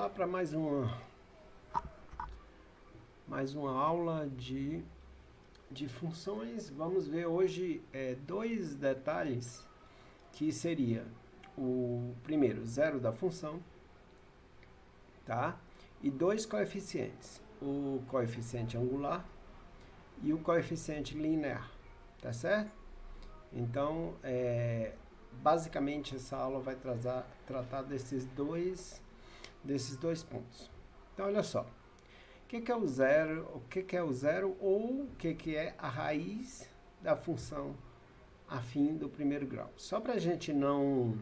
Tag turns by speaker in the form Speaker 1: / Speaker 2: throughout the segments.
Speaker 1: lá para mais uma aula de funções. Vamos ver hoje dois detalhes, que seria o primeiro, zero da função, tá? E dois coeficientes, o coeficiente angular e o coeficiente linear, tá certo? Então, basicamente essa aula vai tratar desses dois pontos. Então, olha só. O que é o zero? O que é o zero ou o que é a raiz da função afim do primeiro grau? Só para a gente não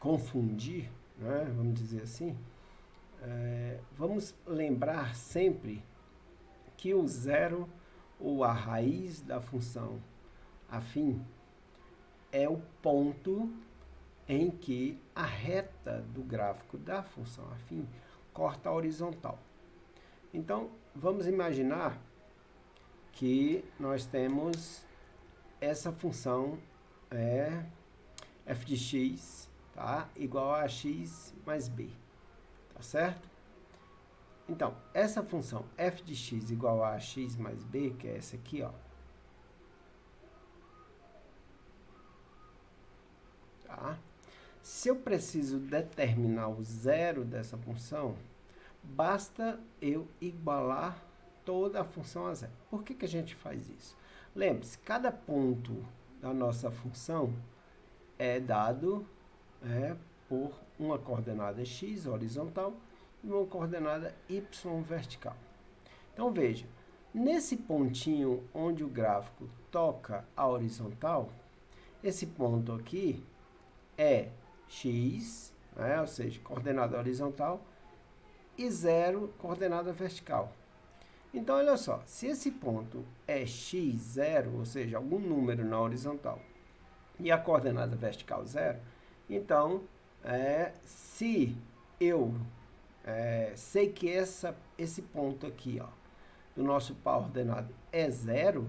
Speaker 1: confundir, né, vamos dizer assim, vamos lembrar sempre que o zero ou a raiz da função afim é o ponto em que a reta do gráfico da função afim corta a horizontal. Então, vamos imaginar que nós temos essa função f de x, tá, igual a x mais b, tá certo? Então, essa função f de x igual a x mais b, que é essa aqui, ó, tá? Se eu preciso determinar o zero dessa função, basta eu igualar toda a função a zero. Por que a gente faz isso? Lembre-se, cada ponto da nossa função é dado por uma coordenada x horizontal e uma coordenada y vertical. Então veja, nesse pontinho onde o gráfico toca a horizontal, esse ponto aqui é x, ou seja, coordenada horizontal, e 0, coordenada vertical. Então, olha só, se esse ponto é x0, ou seja, algum número na horizontal, e a coordenada vertical 0, então, se eu sei que esse ponto aqui, ó, do nosso par ordenado é 0,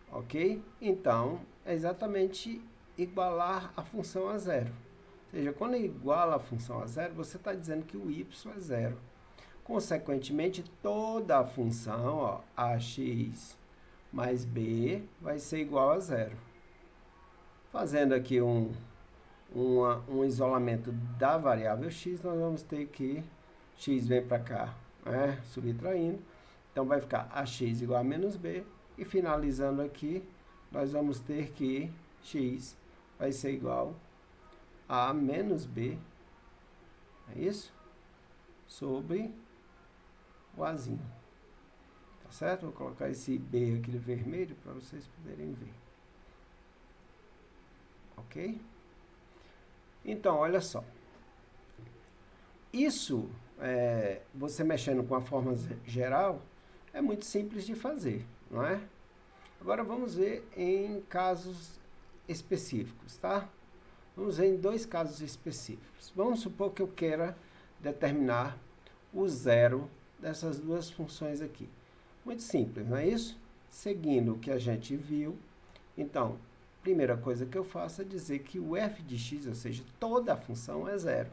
Speaker 1: ok? Então, é exatamente igualar a função a 0. Ou seja, quando iguala a função a 0, você está dizendo que o y é 0. Consequentemente, toda a função, ó, ax mais b, vai ser igual a 0. Fazendo aqui um isolamento da variável x, nós vamos ter que x vem para cá, subtraindo. Então, vai ficar ax igual a menos b. E finalizando aqui, nós vamos ter que x vai ser igual a menos b, é isso? Sobre o azinho. Tá certo? Vou colocar esse b aqui de vermelho para vocês poderem ver. Ok? Então, olha só. Isso, você mexendo com a forma geral, é muito simples de fazer, não é? Agora vamos ver em casos específicos, tá? Vamos ver em dois casos específicos. Vamos supor que eu queira determinar o zero dessas duas funções aqui. Muito simples, não é isso? Seguindo o que a gente viu, então, primeira coisa que eu faço é dizer que o f de x, ou seja, toda a função é zero.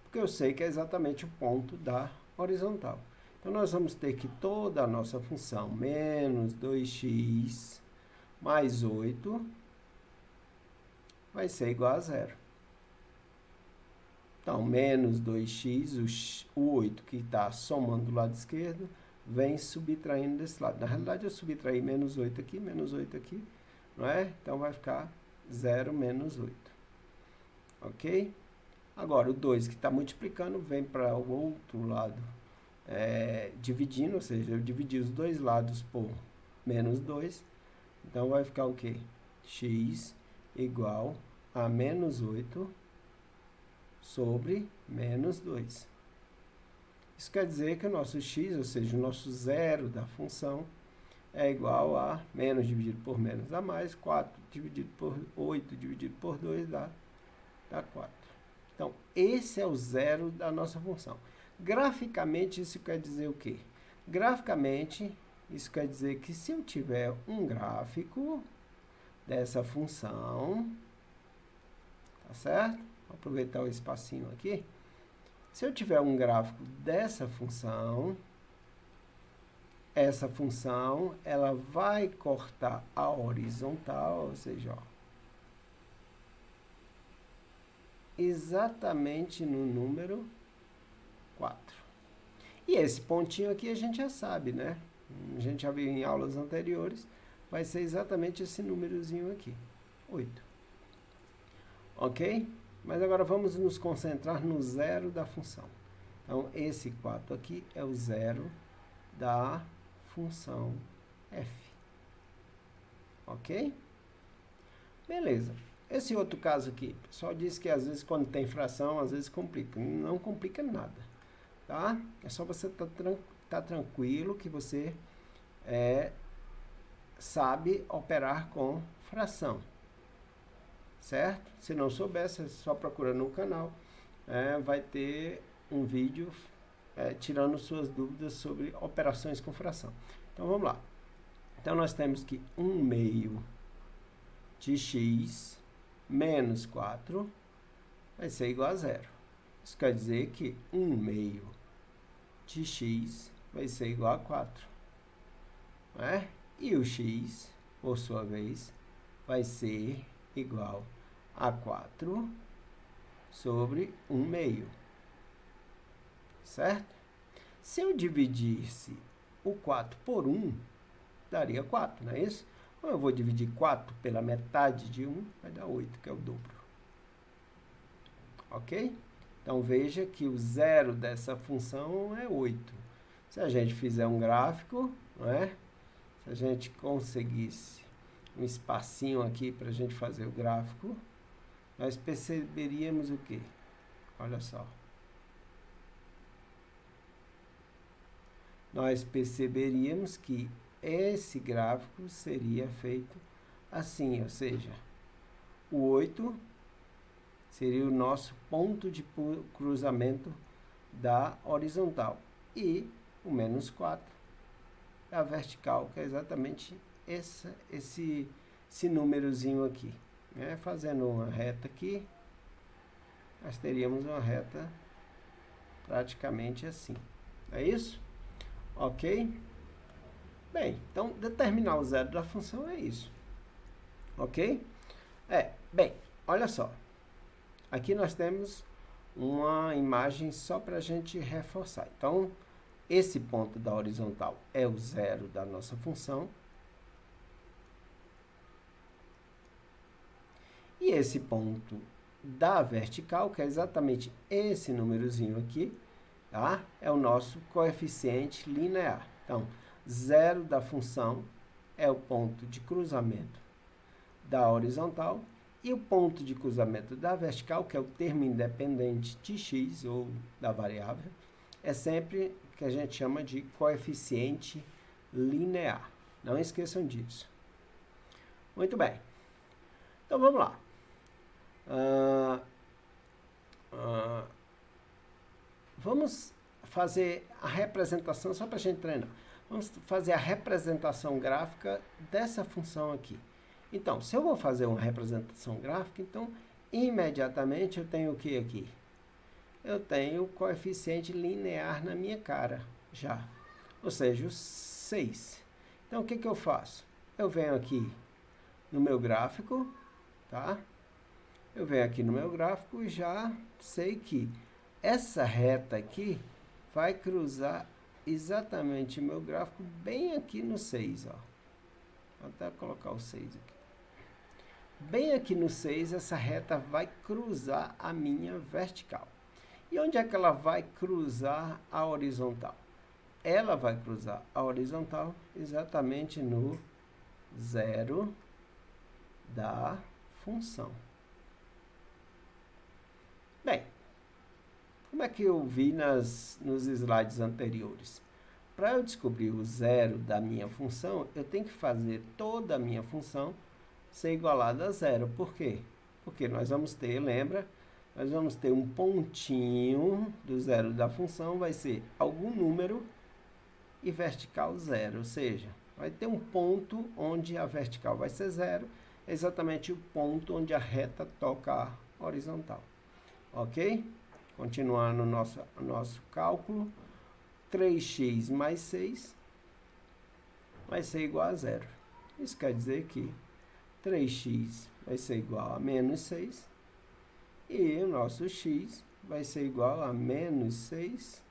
Speaker 1: Porque eu sei que é exatamente o ponto da horizontal. Então, nós vamos ter que toda a nossa função, menos 2x mais 8, vai ser igual a zero. Então, menos 2x, o 8 que está somando do lado esquerdo, vem subtraindo desse lado. Na realidade, eu subtraí menos 8 aqui, não é? Então, vai ficar 0 menos 8. Ok? Agora, o 2 que está multiplicando, vem para o outro lado, dividindo, ou seja, eu dividi os dois lados por menos 2. Então, vai ficar o quê? X igual a menos 8 sobre menos 2. Isso quer dizer que o nosso x, ou seja, o nosso zero da função, é igual a menos dividido por menos a mais, 4 dividido por 8 dividido por 2 dá 4. Então, esse é o zero da nossa função. Graficamente, isso quer dizer o quê? Graficamente, isso quer dizer que se eu tiver um gráfico dessa função, tá certo? Vou aproveitar o espacinho aqui. Se eu tiver um gráfico dessa função, essa função, ela vai cortar a horizontal, ou seja, ó, exatamente no número 4. E esse pontinho aqui a gente já sabe, né? A gente já viu em aulas anteriores, vai ser exatamente esse númerozinho aqui, 8. Ok? Mas agora vamos nos concentrar no zero da função. Então, esse 4 aqui é o zero da função f. Ok? Beleza. Esse outro caso aqui, o pessoal diz que às vezes quando tem fração, às vezes complica. Não complica nada, tá? É só você tá tranquilo que você sabe operar com fração, certo? Se não souber, você só procura no canal, vai ter um vídeo tirando suas dúvidas sobre operações com fração. Então, vamos lá. Então, nós temos que 1/2 de x menos 4 vai ser igual a zero. Isso quer dizer que 1/2 de x vai ser igual a 4. Né? E o x, por sua vez, vai ser igual a 4 sobre 1/2. Certo? Se eu dividisse o 4 por 1, daria 4, não é isso? Então, eu vou dividir 4 pela metade de 1, vai dar 8, que é o dobro. Ok? Então, veja que o zero dessa função é 8. Se a gente fizer um gráfico, não é? Se a gente conseguisse um espacinho aqui para a gente fazer o gráfico, nós perceberíamos o quê? Olha só. Nós perceberíamos que esse gráfico seria feito assim, ou seja, o 8 seria o nosso ponto de cruzamento da horizontal e o menos 4 é a vertical, que é exatamente esse númerozinho aqui. Né? Fazendo uma reta aqui, nós teríamos uma reta praticamente assim. É isso? Ok? Bem, então, determinar o zero da função é isso. Ok? Bem, olha só. Aqui nós temos uma imagem só para a gente reforçar. Então, esse ponto da horizontal é o zero da nossa função. E esse ponto da vertical, que é exatamente esse númerozinho aqui, tá? É o nosso coeficiente linear. Então, zero da função é o ponto de cruzamento da horizontal e o ponto de cruzamento da vertical, que é o termo independente de x ou da variável, é sempre que a gente chama de coeficiente linear. Não esqueçam disso. Muito bem. Então, vamos lá. Vamos fazer a representação, só para a gente treinar. Vamos fazer a representação gráfica dessa função aqui. Então, se eu vou fazer uma representação gráfica, então, imediatamente eu tenho o que aqui? Eu tenho o coeficiente linear na minha cara, já. Ou seja, o 6. Então, o que eu faço? Eu venho aqui no meu gráfico, tá? Eu venho aqui no meu gráfico e já sei que essa reta aqui vai cruzar exatamente o meu gráfico bem aqui no 6, ó. Vou até colocar o 6 aqui. Bem aqui no 6, essa reta vai cruzar a minha vertical. E onde é que ela vai cruzar a horizontal? Ela vai cruzar a horizontal exatamente no zero da função. Bem, como é que eu vi nos slides anteriores? Para eu descobrir o zero da minha função, eu tenho que fazer toda a minha função ser igualada a zero. Por quê? Porque nós vamos ter, lembra? Nós vamos ter um pontinho do zero da função, vai ser algum número e vertical zero. Ou seja, vai ter um ponto onde a vertical vai ser zero, exatamente o ponto onde a reta toca horizontal. Ok? Continuando o nosso cálculo, 3x mais 6 vai ser igual a zero. Isso quer dizer que 3x vai ser igual a menos 6 e o nosso x vai ser igual a menos 6.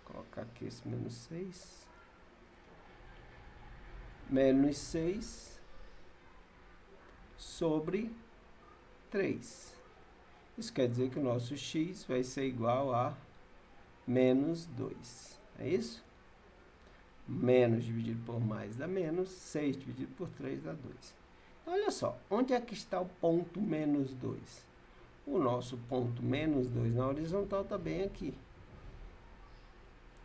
Speaker 1: Vou colocar aqui esse menos 6. Menos 6 sobre 3. Isso quer dizer que o nosso x vai ser igual a menos 2. É isso? Menos dividido por mais dá menos. 6 dividido por 3 dá 2. Olha só, onde é que está o ponto menos 2? O nosso ponto menos 2 na horizontal está bem aqui.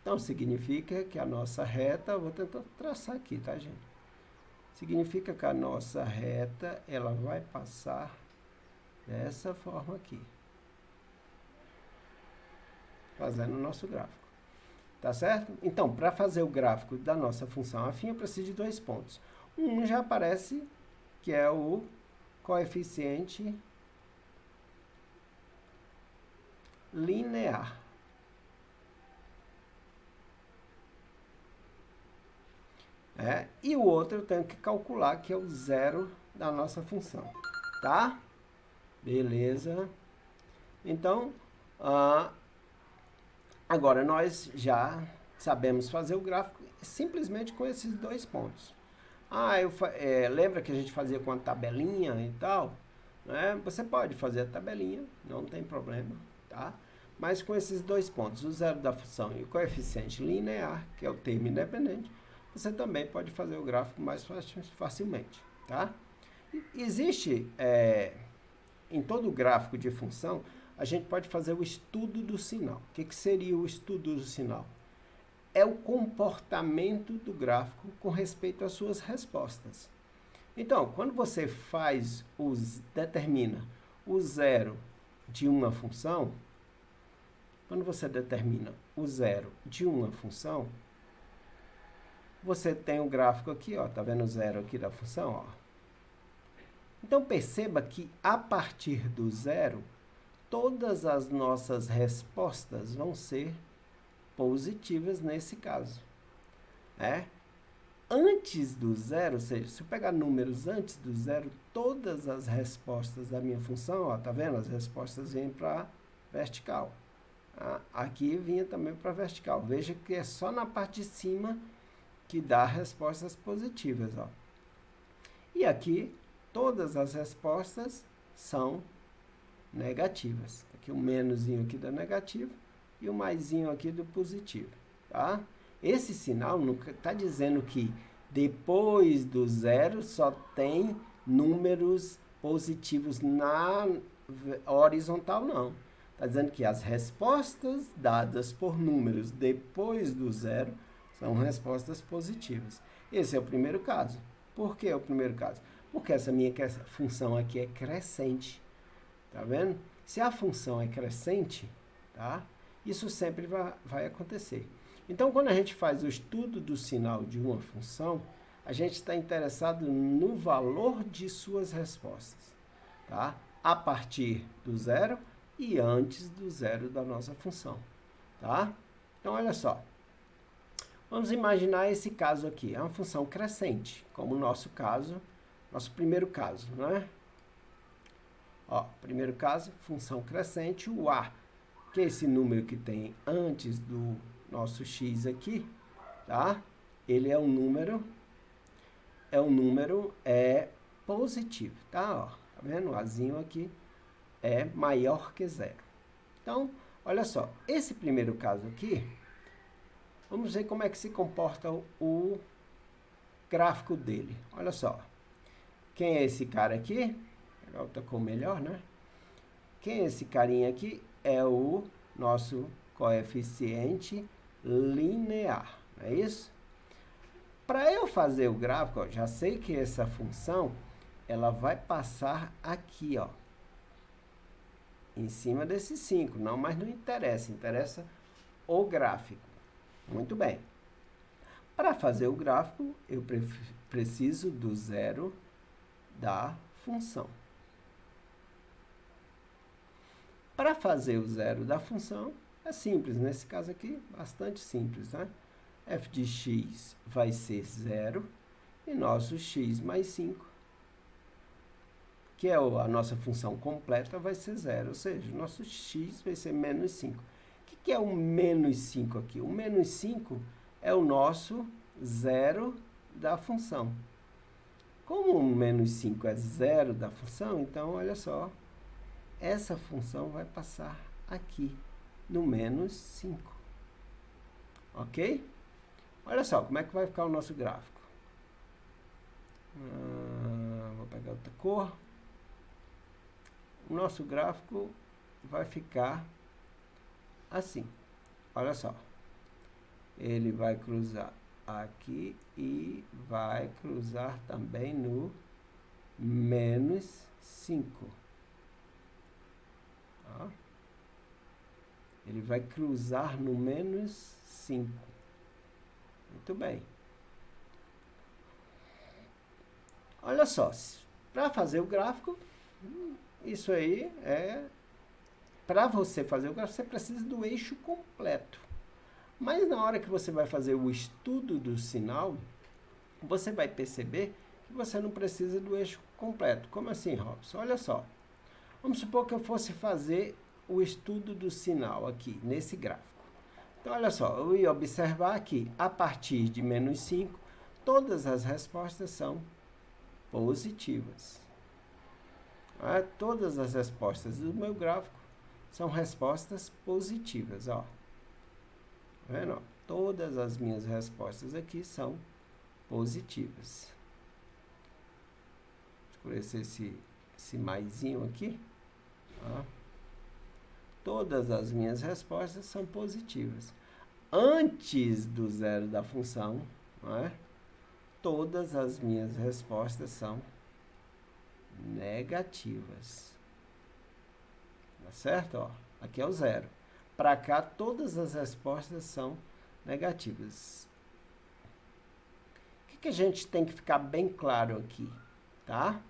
Speaker 1: Então, significa que a nossa reta, vou tentar traçar aqui, tá, gente? Significa que a nossa reta, ela vai passar dessa forma aqui. Fazendo o nosso gráfico. Tá certo? Então, para fazer o gráfico da nossa função afim, eu preciso de 2 pontos. Um já aparece, que é o coeficiente linear. E o outro eu tenho que calcular, que é o zero da nossa função. Tá? Beleza. Então, agora nós já sabemos fazer o gráfico simplesmente com esses 2 pontos. Lembra que a gente fazia com a tabelinha e tal? Né? Você pode fazer a tabelinha, não tem problema, tá? Mas com esses 2 pontos, o zero da função e o coeficiente linear, que é o termo independente, você também pode fazer o gráfico mais facilmente, tá? Existe, em todo gráfico de função, a gente pode fazer o estudo do sinal. O que seria o estudo do sinal? É o comportamento do gráfico com respeito às suas respostas. Então, quando você determina o zero de uma função, quando você determina o zero de uma função, você tem o gráfico aqui, ó, tá vendo o zero aqui da função, ó. Então, perceba que a partir do zero, todas as nossas respostas vão ser positivas nesse caso. Antes do zero, ou seja, se eu pegar números antes do zero, todas as respostas da minha função, ó, tá vendo? As respostas vêm para vertical. Aqui vinha também para vertical. Veja que é só na parte de cima que dá respostas positivas, ó. E aqui, todas as respostas são negativas. Aqui o menusinho aqui da negativa e o maisinho aqui do positivo, tá? Esse sinal está dizendo que depois do zero só tem números positivos na horizontal, não. Está dizendo que as respostas dadas por números depois do zero são respostas positivas. Esse é o primeiro caso. Por que é o primeiro caso? Porque essa minha função aqui é crescente. Tá vendo? Se a função é crescente, tá? Isso sempre vai acontecer. Então, quando a gente faz o estudo do sinal de uma função, a gente está interessado no valor de suas respostas, tá? A partir do zero e antes do zero da nossa função, tá? Então, olha só. Vamos imaginar esse caso aqui. É uma função crescente, como o nosso caso, nosso primeiro caso, né? Ó, primeiro caso, função crescente, o A, que é esse número que tem antes do nosso x aqui, tá? Ele é um número positivo, tá? Ó, tá vendo? O Azinho aqui é maior que zero. Então, olha só, esse primeiro caso aqui, vamos ver como é que se comporta o gráfico dele. Olha só, quem é esse cara aqui? Pegar outra cor melhor, né? Quem é esse carinha aqui? É o nosso coeficiente linear, não é isso? Para eu fazer o gráfico, ó, já sei que essa função, ela vai passar aqui, ó, em cima desse 5, não, mas não interessa, interessa o gráfico. Muito bem. Para fazer o gráfico, eu preciso do zero da função. Para fazer o zero da função, é simples. Nesse caso aqui, bastante simples, né? F de x vai ser 0 e nosso x mais 5, que é a nossa função completa, vai ser 0. Ou seja, o nosso x vai ser menos 5. O que é o menos 5 aqui? O menos 5 é o nosso zero da função. Como o menos 5 é zero da função, então, olha só, essa função vai passar aqui, no menos 5. Ok? Olha só, como é que vai ficar o nosso gráfico. Vou pegar outra cor. O nosso gráfico vai ficar assim. Olha só. Ele vai cruzar aqui e vai cruzar também no menos 5. Tá? Ele vai cruzar no menos 5. Muito bem. Olha só, para fazer o gráfico, isso aí é... Para você fazer o gráfico, você precisa do eixo completo. Mas na hora que você vai fazer o estudo do sinal, você vai perceber que você não precisa do eixo completo. Como assim, Robson? Olha só. Vamos supor que eu fosse fazer o estudo do sinal aqui, nesse gráfico. Então, olha só, eu ia observar que a partir de menos 5, todas as respostas são positivas. Todas as respostas do meu gráfico são respostas positivas. Ó. Tá vendo? Todas as minhas respostas aqui são positivas. Deixa eu escurecer esse maisinho aqui. Ó. Todas as minhas respostas são positivas. Antes do zero da função, todas as minhas respostas são negativas. Tá certo? Ó, aqui é o zero. Para cá, todas as respostas são negativas. O que a gente tem que ficar bem claro aqui? Tá?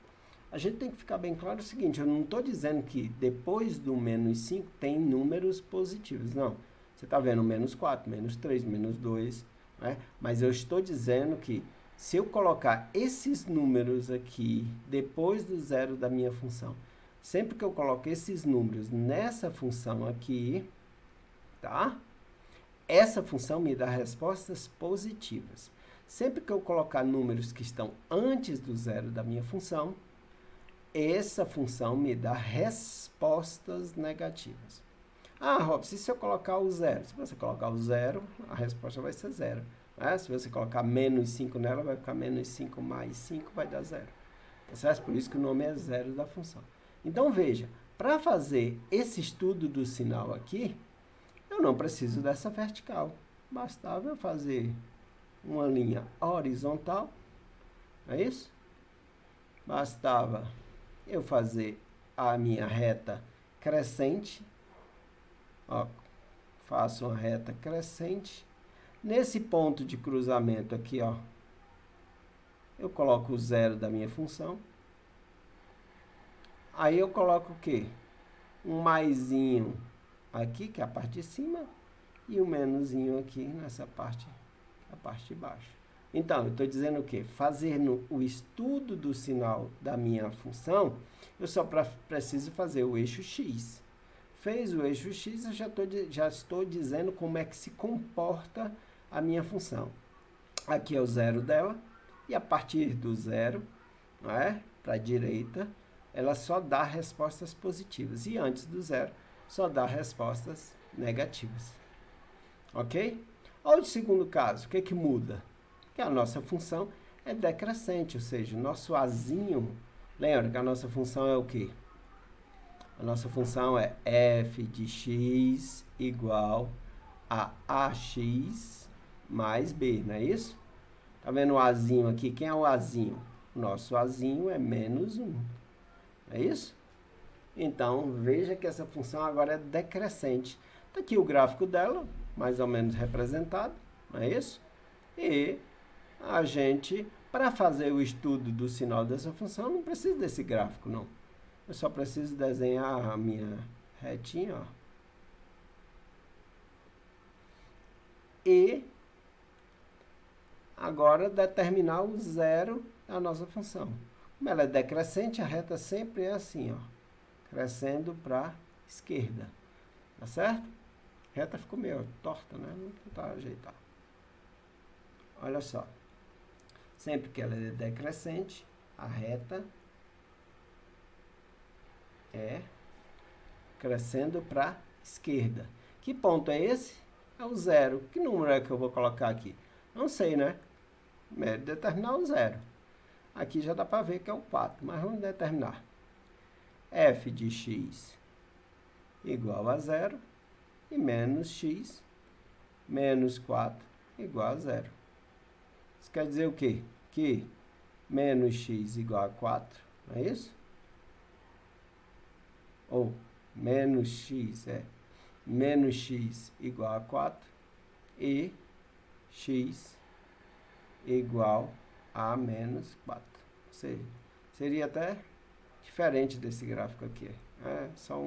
Speaker 1: A gente tem que ficar bem claro o seguinte, eu não estou dizendo que depois do menos 5 tem números positivos, não. Você está vendo menos 4, menos 3, menos 2, né? Mas eu estou dizendo que se eu colocar esses números aqui depois do zero da minha função, sempre que eu coloco esses números nessa função aqui, tá? Essa função me dá respostas positivas. Sempre que eu colocar números que estão antes do zero da minha função, essa função me dá respostas negativas. Ah, Robson, e se eu colocar o zero? Se você colocar o zero, a resposta vai ser zero. Né? Se você colocar menos 5 nela, vai ficar menos 5 mais 5, vai dar zero. Tá certo? Por isso que o nome é zero da função. Então, veja, para fazer esse estudo do sinal aqui, eu não preciso dessa vertical. Bastava eu fazer uma linha horizontal, não é isso? Bastava eu fazer a minha reta crescente. Ó, faço uma reta crescente. Nesse ponto de cruzamento aqui, ó, eu coloco o zero da minha função. Aí eu coloco o quê? Um maisinho aqui, que é a parte de cima, e um menosinho aqui nessa parte, a parte de baixo. Então, eu estou dizendo o quê? Fazendo o estudo do sinal da minha função, eu só preciso fazer o eixo x. Fez o eixo x, eu já estou dizendo como é que se comporta a minha função. Aqui é o zero dela, e a partir do zero, para a direita, ela só dá respostas positivas. E antes do zero, só dá respostas negativas. Ok? Olha o segundo caso, o que que muda? Que a nossa função é decrescente, ou seja, o nosso azinho, lembra que a nossa função é o quê? A nossa função é f de x igual a ax mais b, não é isso? Tá vendo o azinho aqui? Quem é o azinho? O nosso azinho é menos 1, é isso? Então, veja que essa função agora é decrescente. Está aqui o gráfico dela, mais ou menos representado, não é isso? E a gente, para fazer o estudo do sinal dessa função, não precisa desse gráfico, não. Eu só preciso desenhar a minha retinho, ó. E agora determinar o zero da nossa função. Como ela é decrescente, a reta sempre é assim, ó, crescendo para a esquerda. Tá certo? A reta ficou meio torta, né? Vamos tentar ajeitar. Olha só. Sempre que ela é decrescente, a reta é crescendo para a esquerda. Que ponto é esse? É o zero. Que número é que eu vou colocar aqui? Não sei, né? Determinar o zero. Aqui já dá para ver que é o 4, mas vamos determinar. F de x igual a zero e menos x menos 4 igual a zero. Isso quer dizer o quê? Que menos x igual a 4, não é isso? Ou menos x igual a 4 e x igual a menos 4. Ou seja, seria até diferente desse gráfico aqui. É só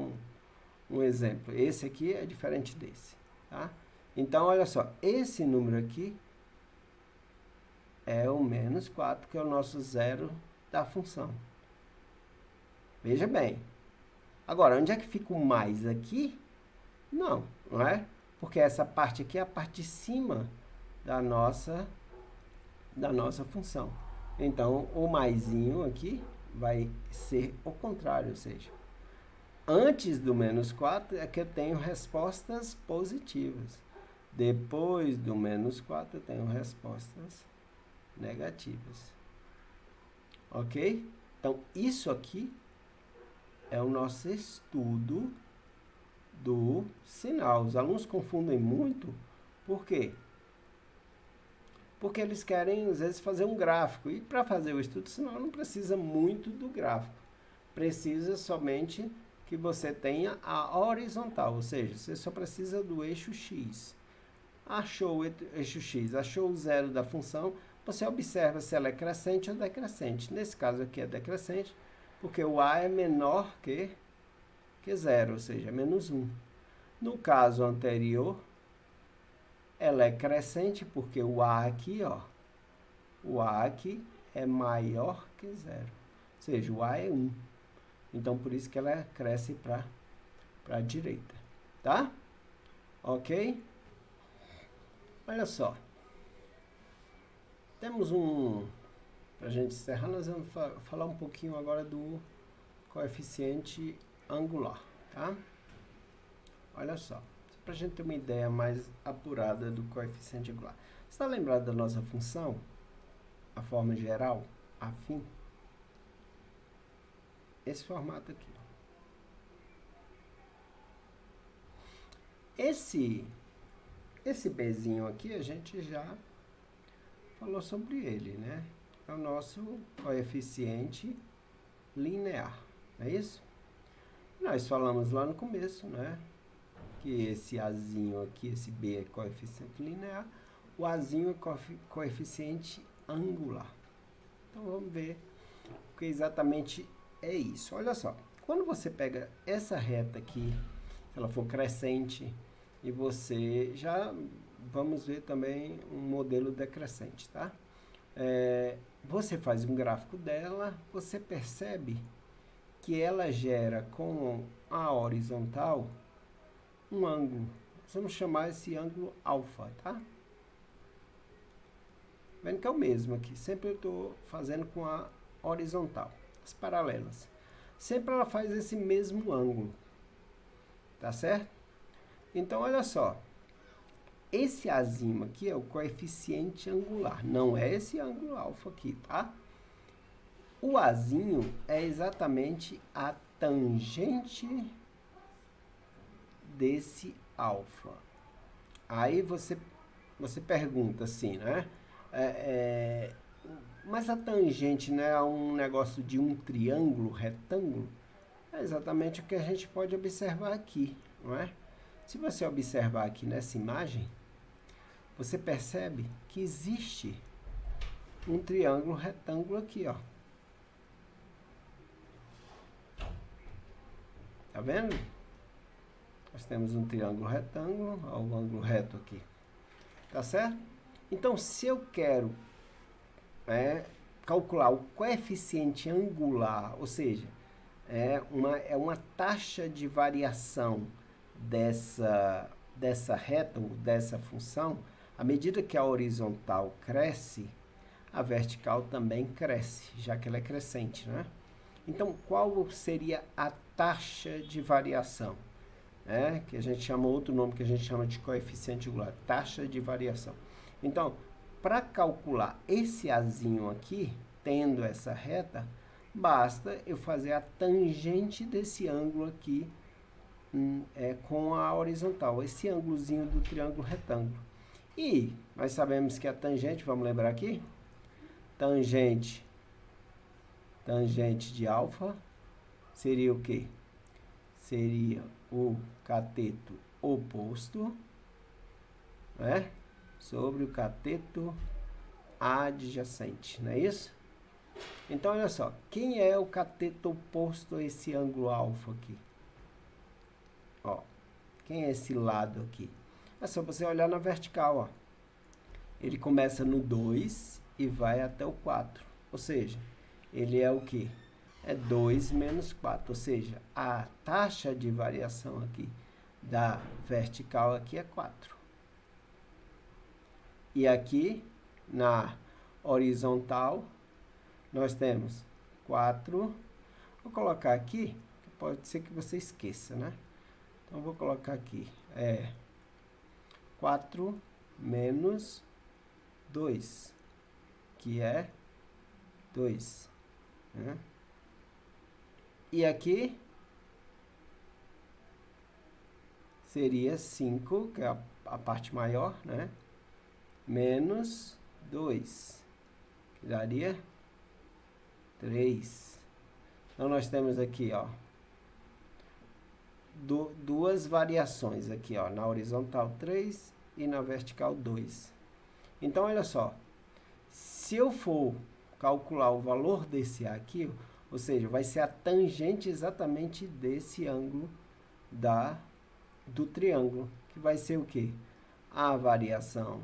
Speaker 1: um exemplo. Esse aqui é diferente desse. Tá? Então, olha só. Esse número aqui é o menos 4, que é o nosso zero da função. Veja bem. Agora, onde é que fica o mais aqui? Não é? Porque essa parte aqui é a parte de cima da nossa função. Então, o maisinho aqui vai ser o contrário, ou seja, antes do menos 4 é que eu tenho respostas positivas. Depois do menos 4 eu tenho respostas negativas. Ok? Então, isso aqui é o nosso estudo do sinal. Os alunos confundem muito. Por quê? Porque eles querem, às vezes, fazer um gráfico. E para fazer o estudo do sinal não precisa muito do gráfico. Precisa somente que você tenha a horizontal. Ou seja, você só precisa do eixo X. Achou o eixo X, achou o zero da função, você observa se ela é crescente ou decrescente. Nesse caso aqui é decrescente, porque o A é menor que zero, ou seja, menos 1. No caso anterior, ela é crescente porque o A aqui, ó, o A aqui é maior que zero. Ou seja, o A é 1. Então, por isso que ela cresce para a direita. Tá? Ok? Olha só. Temos para a gente encerrar, nós vamos falar um pouquinho agora do coeficiente angular, tá? Olha só, para a gente ter uma ideia mais apurada do coeficiente angular. Você está lembrado da nossa função? A forma geral, afim? Esse formato aqui. Esse Bzinho aqui, a gente já falou sobre ele, né? É o nosso coeficiente linear, não é isso? Nós falamos lá no começo, né? Que esse Azinho aqui, esse B é coeficiente linear, o Azinho é coeficiente angular. Então, vamos ver o que exatamente é isso. Olha só, quando você pega essa reta aqui, se ela for crescente, e você já... Vamos ver também um modelo decrescente, tá? Você faz um gráfico dela, você percebe que ela gera com a horizontal um ângulo. Vamos chamar esse ângulo alfa, tá? Vendo que é o mesmo aqui. Sempre eu estou fazendo com a horizontal, as paralelas. Sempre ela faz esse mesmo ângulo. Tá certo? Então, olha só. Esse Azinho aqui é o coeficiente angular. Não é esse ângulo alfa aqui, tá? O Azinho é exatamente a tangente desse alfa. Aí você pergunta assim, né? Mas a tangente não é um negócio de um triângulo retângulo? É exatamente o que a gente pode observar aqui, não é? Se você observar aqui nessa imagem, você percebe que existe um triângulo retângulo aqui, ó. Tá vendo? Nós temos um triângulo retângulo, ó, o ângulo reto aqui. Tá certo? Então, se eu quero calcular o coeficiente angular, ou seja, é uma taxa de variação dessa reta, ou dessa função, à medida que a horizontal cresce, a vertical também cresce, já que ela é crescente, né? Então, qual seria a taxa de variação? Que a gente chama, outro nome que a gente chama de coeficiente angular, taxa de variação. Então, para calcular esse azinho aqui, tendo essa reta, basta eu fazer a tangente desse ângulo aqui com a horizontal, esse ângulozinho do triângulo retângulo. E nós sabemos que a tangente, vamos lembrar aqui, tangente de alfa seria o quê? Seria o cateto oposto, né, sobre o cateto adjacente, não é isso? Então, olha só, quem é o cateto oposto a esse ângulo alfa aqui? Ó, quem é esse lado aqui? É só você olhar na vertical, ó. Ele começa no 2 e vai até o 4. Ou seja, ele é o quê? É 2 menos 4. Ou seja, a taxa de variação aqui da vertical aqui é 4. E aqui, na horizontal, nós temos 4. Vou colocar aqui, pode ser que você esqueça, né? Então, vou colocar aqui, 4 menos 2, que é 2. Né? E aqui seria 5, que é a parte maior, né? Menos 2, que daria 3. Então, nós temos aqui, ó, duas variações aqui, ó, na horizontal 3 e na vertical 2. Então, olha só, se eu for calcular o valor desse A aqui, ou seja, vai ser a tangente exatamente desse ângulo do triângulo, que vai ser o quê? A variação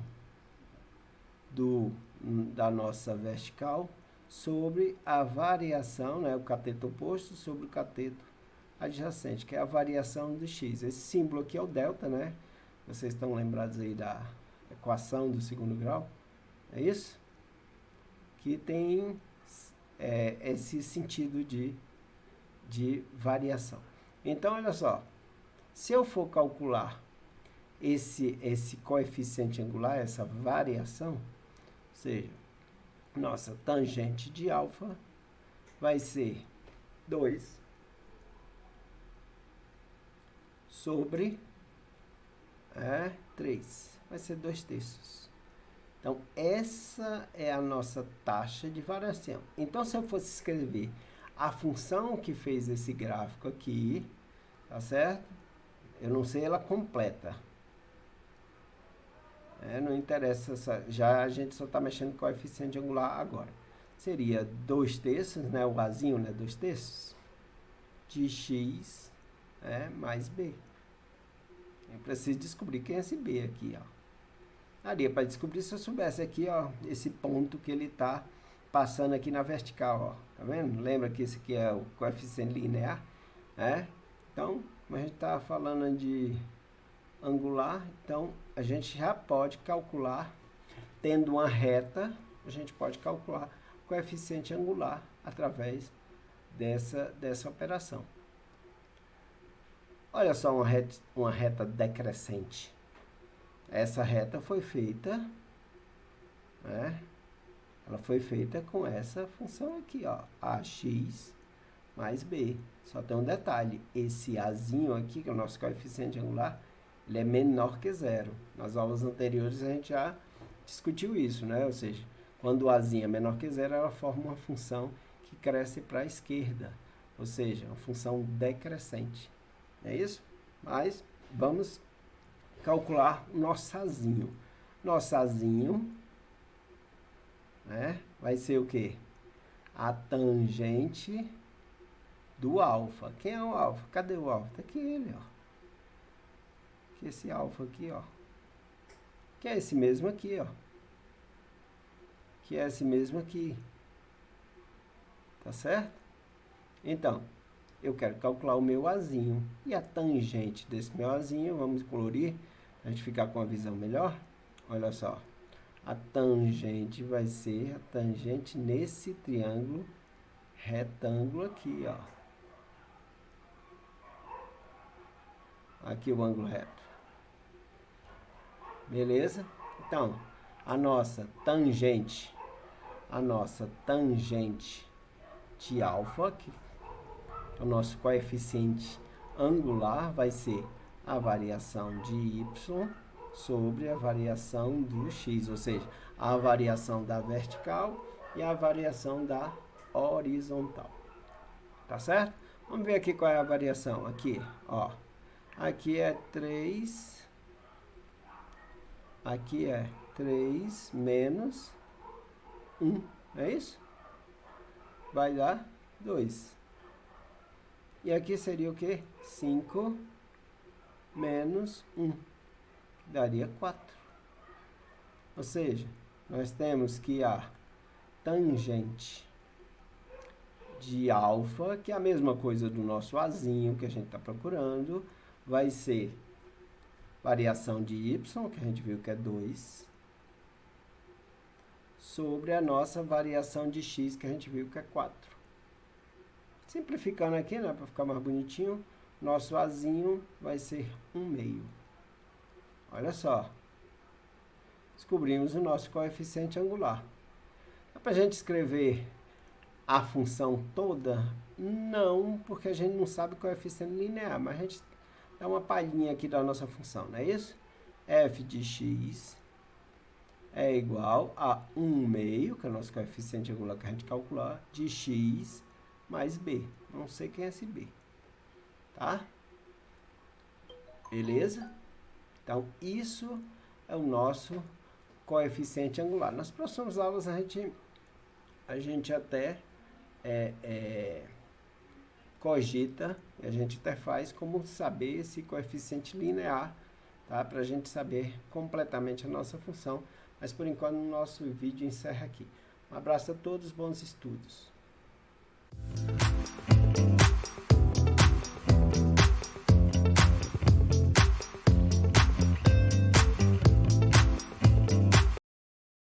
Speaker 1: da nossa vertical sobre a variação, né, o cateto oposto sobre o cateto adjacente, que é a variação do x. Esse símbolo aqui é o delta, né? Vocês estão lembrados aí da equação do segundo grau? É isso? Que tem esse sentido de variação. Então, olha só. Se eu for calcular esse coeficiente angular, essa variação, ou seja, nossa tangente de alfa vai ser 2 sobre 3. Vai ser 2/3. Então, essa é a nossa taxa de variação. Então, se eu fosse escrever a função que fez esse gráfico aqui, tá certo? Eu não sei ela completa. Não interessa, já a gente só está mexendo com o coeficiente angular agora. Seria 2/3, né? O Azinho, né? 2/3 de x mais b. Eu preciso descobrir quem é esse b aqui, ó. Daria para descobrir se eu soubesse aqui, ó, esse ponto que ele está passando aqui na vertical, ó. Tá vendo? Lembra que esse aqui é o coeficiente linear, né? Então, como a gente está falando de angular, então a gente já pode calcular, tendo uma reta, a gente pode calcular o coeficiente angular através dessa operação. Olha só uma reta decrescente. Essa reta foi feita, né? Ela foi feita com essa função aqui, ó, ax mais b. Só tem um detalhe, esse azinho aqui, que é o nosso coeficiente angular, ele é menor que 0. Nas aulas anteriores a gente já discutiu isso, né? Ou seja, quando o azinho é menor que 0, ela forma uma função que cresce para a esquerda, ou seja, uma função decrescente. É isso? Mas vamos calcular o nosso azinho. Nosso azinho, né, vai ser o quê? A tangente do alfa. Quem é o alfa? Cadê o alfa? Tá aqui ele, ó. que esse alfa aqui, ó, que é esse mesmo aqui, ó, que é esse mesmo aqui, tá certo? Então, eu quero calcular o meu Azinho, e a tangente desse meu Azinho, vamos colorir, a gente ficar com a visão melhor, olha só, a tangente vai ser a tangente nesse triângulo retângulo aqui, ó, aqui o ângulo reto. Beleza? Então, a nossa tangente de alfa, que o nosso coeficiente angular vai ser a variação de y sobre a variação do x, ou seja, a variação da vertical e a variação da horizontal. Tá certo? Vamos ver aqui qual é a variação. Aqui, ó. Aqui é 3. Aqui é 3 menos 1. É isso? Vai dar 2. E aqui seria o quê? 5 menos 1. Daria 4. Ou seja, nós temos que a tangente de alfa, que é a mesma coisa do nosso Azinho que a gente está procurando, vai ser variação de y, que a gente viu que é 2, sobre a nossa variação de x, que a gente viu que é 4. Simplificando aqui, né, para ficar mais bonitinho, nosso Azinho vai ser 1/2. Olha só. Descobrimos o nosso coeficiente angular. Dá para a gente escrever a função toda? Não, porque a gente não sabe o coeficiente linear, mas a gente dá uma palhinha aqui da nossa função, não é isso? F de x é igual a 1/2, que é o nosso coeficiente angular que a gente calcular, de x mais b. Não sei quem é esse b. Tá? Beleza? Então, isso é o nosso coeficiente angular. Nas próximas aulas a gente até cogita, a gente até faz como saber esse coeficiente linear, tá? Para a gente saber completamente a nossa função. Mas por enquanto o nosso vídeo encerra aqui. Um abraço a todos, bons estudos.